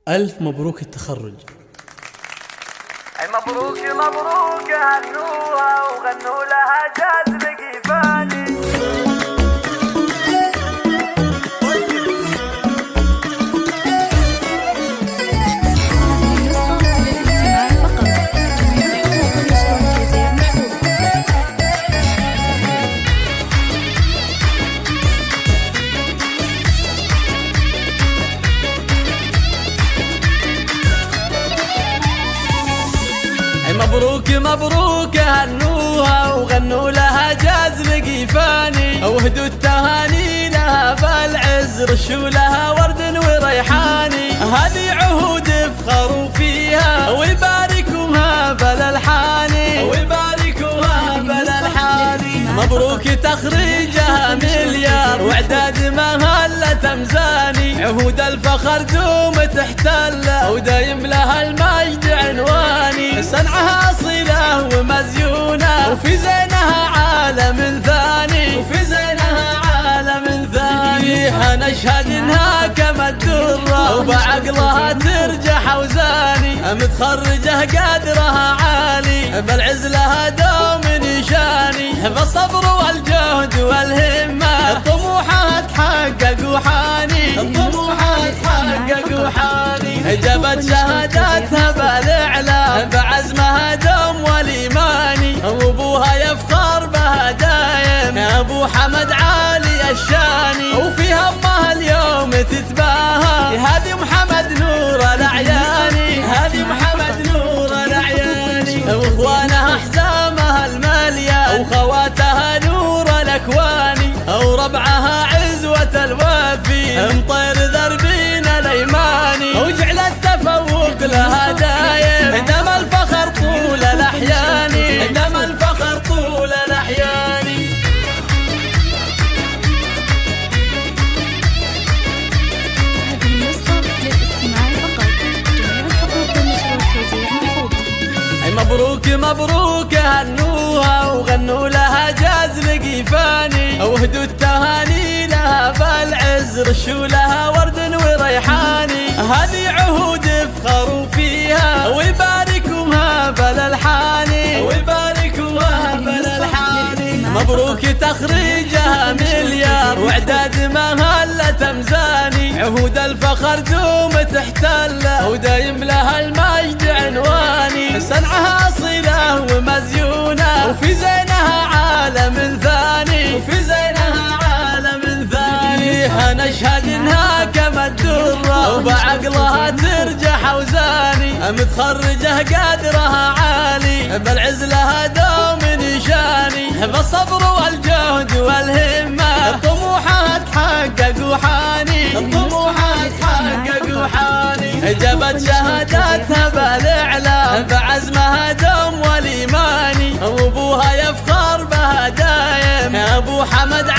ألف مبروك التخرج. مبروك مبروك هنوها وغنوا لها جاز بقيفاني. مبروك مبروك هنوها وغنوا لها جاز لقيفاني، وهدوا التهاني لها بالعز رشوا لها ورد وريحاني. هذه عهود افخروا فيها ويباركوها بالالحاني ويباركوها بالالحاني. مبروك تخريجها مليار واعداد مهلة مزاني، عهود الفخر دوم تحتله ودايم لها المجد عنواني. صنعها أصيلة ومزيونة وفي زينها عالم ثاني وفي زينها عالم ثاني. نشهد انها كما الدرة وبعقلها ترجح اوزاني، متخرجه قدرها عالي بالعز لها دوم نشاني. بالصبر والجهد والهمة طموحها تحقق وحاني طموحها تحقق وحاني. جابت شهاداتها بالاعلام بعزمها دوم والايماني، وابوها يفخر بها دايم ابو حمد عالي الشاني. وفي همها اليوم تتباهى هذه محمد نور الاعياني هذه محمد نور الاعياني. واخوانها حزامها الماليه وخواتها نور الاكواني، وربعها عزوه الوافي مطير ذربين الايماني. وجعل التفوق لها دايم دم الفخر طول الاحيان دم الفخر طول الاحيان. هذه النسخة للاستماع فقط، جميع الحقوق والنشر والتوزيع مرفوضة. مبروك مبروك هنوها وغنوا لها جاز لقيفاني، وهدوا التهاني لها بالعز رشوا لها ورد وريحاني. هذه عهود افخروا فيها ويباركوها بالالحاني ويباركوها بالالحاني. مبروك تخريجها مليار واعداد مهلة مزاني، عهود الفخر دوم تحتله ودايم لها المجد عنواني. صنعها أصيلة ومزيونة وفي زينها عالم ثاني وفي زينها عالم ثاني. نشهد انها كما الدرة وبعقلها ترجح اوزاني، متخرجه قدرها عالي بالعز لها دوم نشاني. بالصبر والجهد والهمة طموحها تحقق وحاني طموحها تحقق وحاني. جابت شهاداتها بالاعلام بعزمها دوم والايماني، وابوها يفخر بها دايم ابو حمد